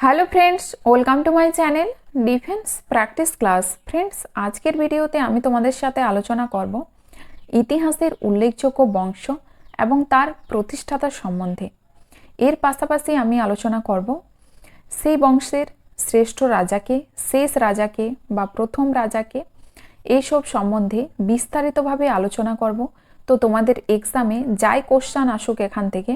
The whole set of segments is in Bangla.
Hello friends, welcome to my channel defence practice class. Friends, আজকের ভিডিওতে আমি তোমাদের সাথে আলোচনা করব ইতিহাসের উল্লেখযোগ্য বংশ এবং তার প্রতিষ্ঠাতা সম্বন্ধে। এর পাশাপাশি আমি আলোচনা করব সেই বংশের শ্রেষ্ঠ রাজাকে, শেষ রাজাকে বা প্রথম রাজাকে, এইসব সম্বন্ধে বিস্তারিতভাবে আলোচনা করব। তো তোমাদের এক্সামে যাই কোশ্চান আসুক এখান থেকে,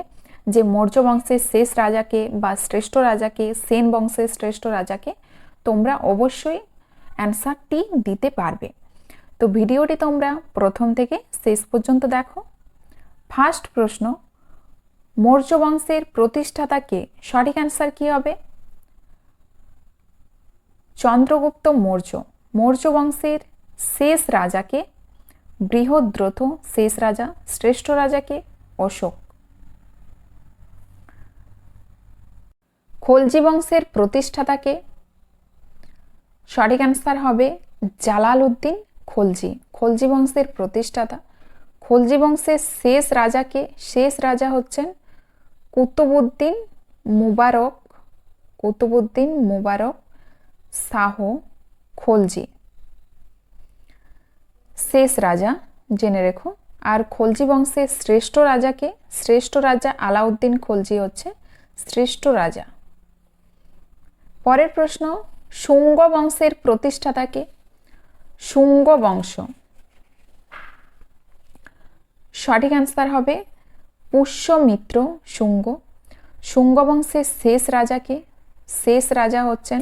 যে মৌর্য বংশের শেষ রাজাকে বা শ্রেষ্ঠ রাজাকে, সেন বংশের শ্রেষ্ঠ রাজাকে, তোমরা অবশ্যই অ্যান্সারটি দিতে পারবে। তো ভিডিওটি তোমরা প্রথম থেকে শেষ পর্যন্ত দেখো। ফার্স্ট প্রশ্ন, মৌর্য বংশের প্রতিষ্ঠাতাকে? সঠিক অ্যান্সার কি হবে? চন্দ্রগুপ্ত মৌর্য। মৌর্য বংশের শেষ রাজাকে? বৃহদ্রথ শেষ রাজা। শ্রেষ্ঠ রাজাকে? অশোক। খলজি বংশের প্রতিষ্ঠাতাকে? সঠিক অ্যান্সার হবে জালালউদ্দিন খলজি। খলজি বংশের প্রতিষ্ঠাতা। খলজি বংশের শেষ রাজাকে? শেষ রাজা হচ্ছেন কুতুবউদ্দিন মুবারক। কুতুবউদ্দিন মুবারক শাহ খলজি শেষ রাজা, জেনে রেখো। আর খলজি বংশের শ্রেষ্ঠ রাজাকে? শ্রেষ্ঠ রাজা আলাউদ্দিন খলজি হচ্ছে শ্রেষ্ঠ রাজা। পরের প্রশ্ন, শুঙ্গ বংশের প্রতিষ্ঠাতাকে? শুঙ্গ বংশ। সঠিক অ্যান্সার হবে পুষ্যমিত্র শুঙ্গ। শুঙ্গ বংশের শেষ রাজাকে? শেষ রাজা হচ্ছেন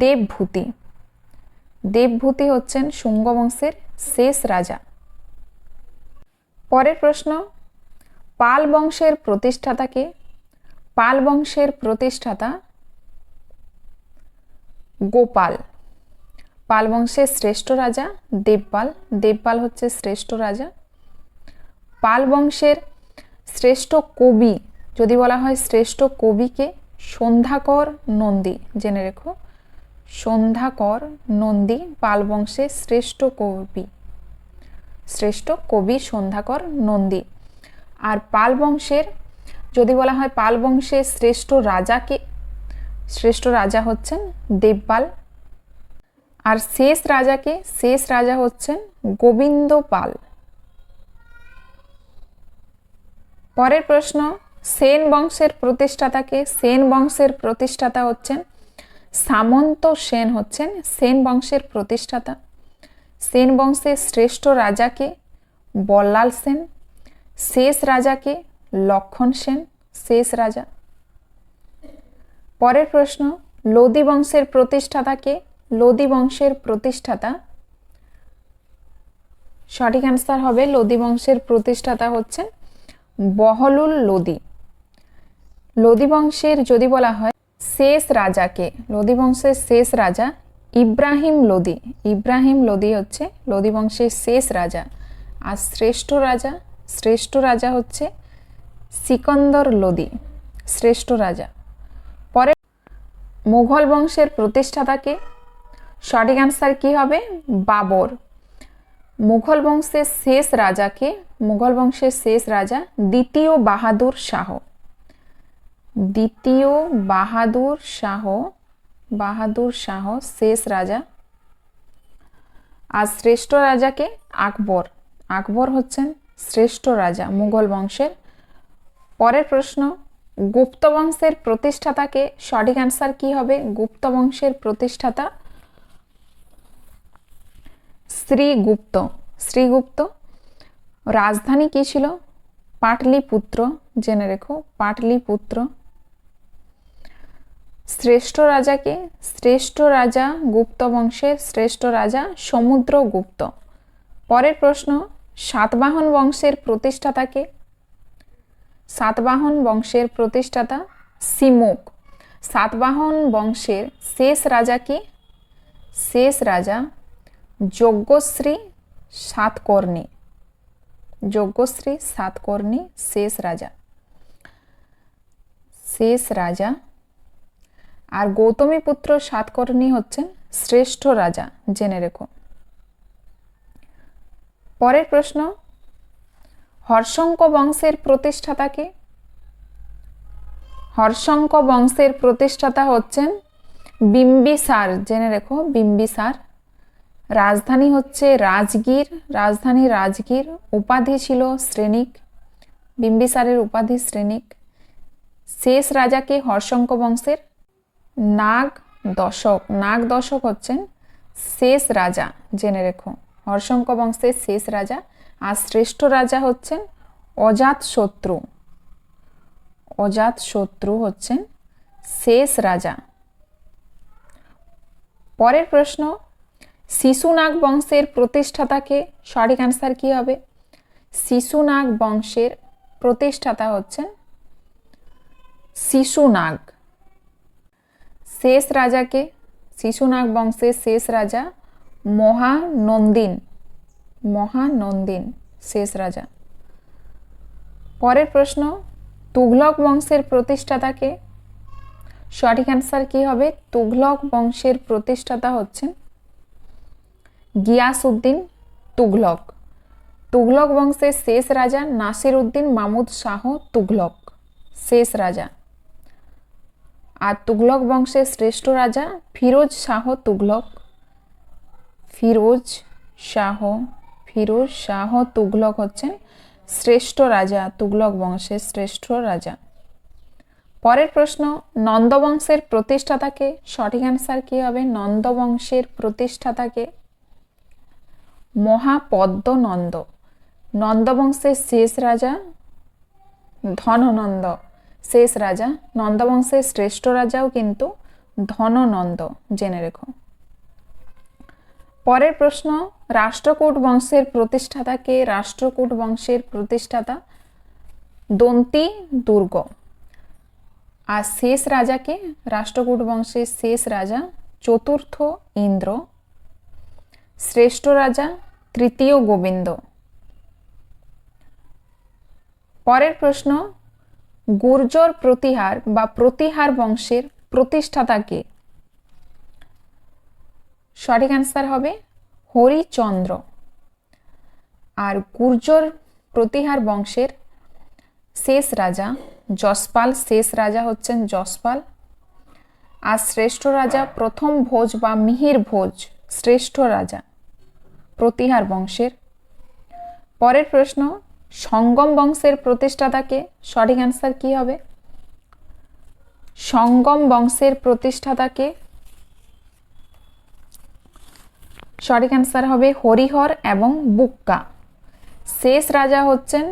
দেবভূতি। দেবভূতি হচ্ছেন শুঙ্গ বংশের শেষ রাজা। পরের প্রশ্ন, পাল বংশের প্রতিষ্ঠাতাকে? পাল বংশের প্রতিষ্ঠাতা গোপাল। পাল বংশের শ্রেষ্ঠ রাজা দেবপাল। দেবপাল হচ্ছে শ্রেষ্ঠ রাজা। পাল বংশের শ্রেষ্ঠ কবি যদি বলা হয় শ্রেষ্ঠ কবিকে? সন্ধ্যাকর নন্দী, জেনে রেখো। সন্ধ্যাকর নন্দী পাল বংশের শ্রেষ্ঠ কবি। শ্রেষ্ঠ কবি সন্ধ্যাকর নন্দী। আর পাল বংশের যদি বলা হয় পাল বংশের শ্রেষ্ঠ রাজাকে? শ্রেষ্ঠ রাজা হচ্ছেন দেবপাল। আর শেষ রাজাকে? শেষ রাজা হচ্ছেন গোবিন্দ পাল। পরের প্রশ্ন, সেন বংশের প্রতিষ্ঠাতাকে? সেন বংশের প্রতিষ্ঠাতা হচ্ছেন সামন্ত সেন, হচ্ছেন সেন বংশের প্রতিষ্ঠাতা। সেন বংশের শ্রেষ্ঠ রাজাকে? বল্লাল সেন। শেষ রাজাকে? লক্ষণ সেন শেষ রাজা। পরের প্রশ্ন, লোদী বংশের প্রতিষ্ঠাতাকে? লোদী বংশের প্রতিষ্ঠাতা? সঠিক অ্যান্সার হবে লোদী বংশের প্রতিষ্ঠাতা হচ্ছেন বহলুল লোদী। লোদী বংশের যদি বলা হয় শেষ রাজাকে? লোদী বংশের শেষ রাজা ইব্রাহিম লোদী। ইব্রাহিম লোদী হচ্ছে লোদী বংশের শেষ রাজা। আর শ্রেষ্ঠ রাজা? শ্রেষ্ঠ রাজা হচ্ছে সিকন্দর লোদী শ্রেষ্ঠ রাজা। পরে মুঘল বংশের প্রতিষ্ঠাতাকে? সঠিক অ্যান্সার কি হবে? বাবর। মুঘল বংশের শেষ রাজাকে? মুঘল বংশের শেষ রাজা দ্বিতীয় বাহাদুর শাহ। দ্বিতীয় বাহাদুর শাহ, বাহাদুর শাহ শেষ রাজা। আর শ্রেষ্ঠ রাজাকে? আকবর। আকবর হচ্ছেন শ্রেষ্ঠ রাজা মুঘল বংশের। পরের প্রশ্ন, গুপ্ত বংশের প্রতিষ্ঠাতাকে? সঠিক অ্যান্সার কি হবে? গুপ্ত বংশের প্রতিষ্ঠাতা শ্রীগুপ্ত। শ্রীগুপ্ত। রাজধানী কি ছিল? পাটলিপুত্র, জেনে রেখো পাটলিপুত্র। শ্রেষ্ঠ রাজাকে? শ্রেষ্ঠ রাজা গুপ্ত বংশের শ্রেষ্ঠ রাজা সমুদ্রগুপ্ত। পরের প্রশ্ন, সাতবাহন বংশের প্রতিষ্ঠাতাকে? সাতবাহন বংশের প্রতিষ্ঠাতা সিমুক। সাতবাহন বংশের শেষ রাজা কি? শেষ রাজা যজ্ঞশ্রী সাতকর্ণী। যজ্ঞশ্রী সাতকর্ণী শেষ রাজা। শেষ রাজা। আর গৌতমীপুত্র সাতকর্ণী হচ্ছেন শ্রেষ্ঠ রাজা, জেনে রেখো। পরের প্রশ্ন, হর্ষঙ্ক বংশের প্রতিষ্ঠাতাকে? হর্ষঙ্ক বংশের প্রতিষ্ঠাতা হচ্ছেন বিম্বিসার, জেনে রেখো বিম্বিসার। রাজধানী হচ্ছে রাজগীর, রাজধানী রাজগীর। উপাধি ছিল শ্রেণিক, বিম্বিসারের উপাধি শ্রেণিক। শেষ রাজাকে হর্ষঙ্ক বংশের নাগ দশক, নাগ দশক হচ্ছেন শেষ রাজা, জেনে রেখো হর্ষঙ্ক বংশের শেষ রাজা। আর শ্রেষ্ঠ রাজা হচ্ছেন অজাতশত্রু, অজাতশত্রু হচ্ছেন শেষ রাজা। পরের প্রশ্ন, শিশুনাগ বংশের প্রতিষ্ঠাতাকে, সঠিক অ্যান্সার কি হবে? শিশুনাগ বংশের প্রতিষ্ঠাতা হচ্ছেন শিশুনাগ। শেষ রাজাকে, শিশুনাগ বংশের শেষ রাজা মহানন্দিন, মহানন্দিন শেষ রাজা। পরের প্রশ্ন, তুঘলক বংশের প্রতিষ্ঠাতাকে, সঠিক অ্যান্সার কি হবে? তুঘলক বংশের প্রতিষ্ঠাতা হচ্ছেন গিয়াসউদ্দিন তুঘলক। তুঘলক বংশের শেষ রাজা নাসিরউদ্দিন মাহমুদ শাহ তুঘলক, শেষ রাজা। আর তুঘলক বংশের শ্রেষ্ঠ রাজা ফিরোজ শাহ তুঘলক, ফিরোজ শাহ, ফিরোজ শাহ তুঘলক হচ্ছেন শ্রেষ্ঠ রাজা, তুঘলক বংশের শ্রেষ্ঠ রাজা। পরের প্রশ্ন, নন্দবংশের প্রতিষ্ঠাতাকে, সঠিক অ্যান্সার কি হবে? নন্দবংশের প্রতিষ্ঠাতাকে মহাপদ্ম নন্দ। নন্দবংশের শেষ রাজা ধননন্দ, শেষ রাজা। নন্দবংশের শ্রেষ্ঠ রাজাও কিন্তু ধননন্দ, জেনে রেখো। পরের প্রশ্ন, রাষ্ট্রকূট বংশের প্রতিষ্ঠাতাকে, রাষ্ট্রকূট বংশের প্রতিষ্ঠাতা দন্তি দুর্গ। আর শেষ রাজাকে, রাষ্ট্রকূট বংশের শেষ রাজা চতুর্থ ইন্দ্র। শ্রেষ্ঠ রাজা তৃতীয় গোবিন্দ। পরের প্রশ্ন, গুর্জর প্রতিহার বা প্রতিহার বংশের প্রতিষ্ঠাতাকে, সঠিক অ্যান্সার হবে হরিচন্দ্র। আর গুর্জর প্রতিহার বংশের শেষ রাজা যশপাল, শেষ রাজা হচ্ছেন যশপাল। আর শ্রেষ্ঠ রাজা প্রথম ভোজ বা মিহির ভোজ, শ্রেষ্ঠ রাজা প্রতিহার বংশের। পরের প্রশ্ন, সঙ্গম বংশের প্রতিষ্ঠাতাকে, সঠিক অ্যান্সার কি হবে? সঙ্গম বংশের প্রতিষ্ঠাতাকে সঠিক অ্যান্সার হবে হরিহর এবং বুক্কা। শেষ রাজা হচ্ছেন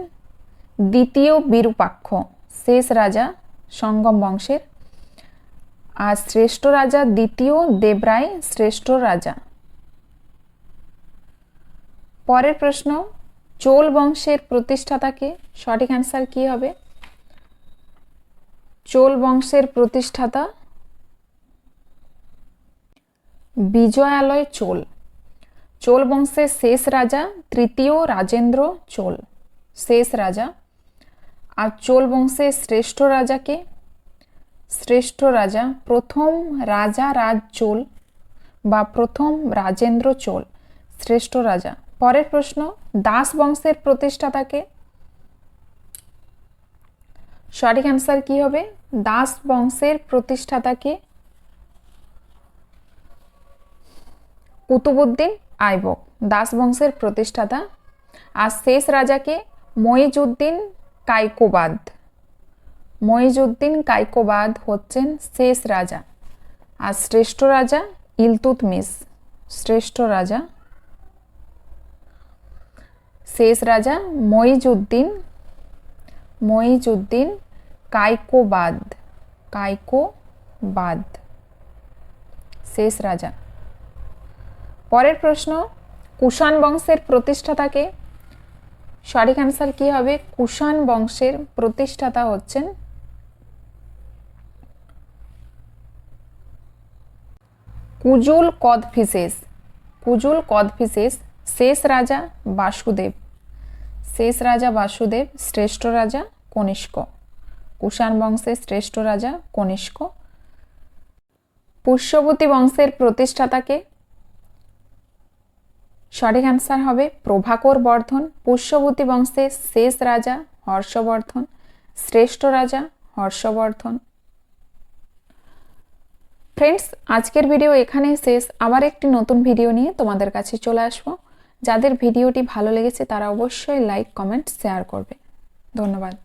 দ্বিতীয় বিরূপাক্ষ, শেষ রাজা সঙ্গম বংশের। আর শ্রেষ্ঠ রাজা দ্বিতীয় দেবরায়, শ্রেষ্ঠ রাজা। পরের প্রশ্ন, চোল বংশের প্রতিষ্ঠাতাকে, সঠিক অ্যান্সার কি হবে? চোল বংশের প্রতিষ্ঠাতা বিজয়ালয় চোল। চোল বংশের শেষ রাজা তৃতীয় রাজেন্দ্র চোল, শেষ রাজা। আর চোল বংশের শ্রেষ্ঠ রাজাকে, শ্রেষ্ঠ রাজা প্রথম রাজা রাজ চোল বা প্রথম রাজেন্দ্র চোল, শ্রেষ্ঠ রাজা। পরের প্রশ্ন, দাস বংশের প্রতিষ্ঠাতাকে, সঠিক অ্যান্সার কি হবে? দাস বংশের প্রতিষ্ঠাতাকে কুতুবউদ্দিন আইবক, দাস বংশের প্রতিষ্ঠাতা। আর শেষ রাজাকে মইজউদ্দিন কায়কোবাদ, মইজউদ্দিন কায়কোবাদ হচ্ছেন শেষ রাজা। আর শ্রেষ্ঠ রাজা ইলতুৎমিশ, শ্রেষ্ঠ রাজা। শেষ রাজা মইজউদ্দিন, মইজউদ্দিন কায়কোবাদ, কায়কোবাদ শেষ রাজা। পরের প্রশ্ন, কুষাণ বংশের প্রতিষ্ঠাতাকে, সঠিক অ্যান্সার কি হবে? কুষাণ বংশের প্রতিষ্ঠাতা হচ্ছেন কুজুল কদফিসেস, কুজুল কদফিসেস। শেষ রাজা বাসুদেব, শেষ রাজা বাসুদেব। শ্রেষ্ঠ রাজা কনিষ্ক, কুষাণ বংশের শ্রেষ্ঠ রাজা কনিষ্ক। পুষ্যবতী বংশের প্রতিষ্ঠাতাকে, সঠিক অ্যান্সার হবে প্রভাকর বর্ধন। পুষ্যবতী বংশের শেষ রাজা হর্ষবর্ধন, শ্রেষ্ঠ রাজা হর্ষবর্ধন। ফ্রেন্ডস, আজকের ভিডিও এখানেই শেষ। আবার একটি নতুন ভিডিও নিয়ে তোমাদের কাছে চলে আসবো। যাদের ভিডিওটি ভালো লেগেছে তারা অবশ্যই লাইক, কমেন্ট, শেয়ার করবে। ধন্যবাদ।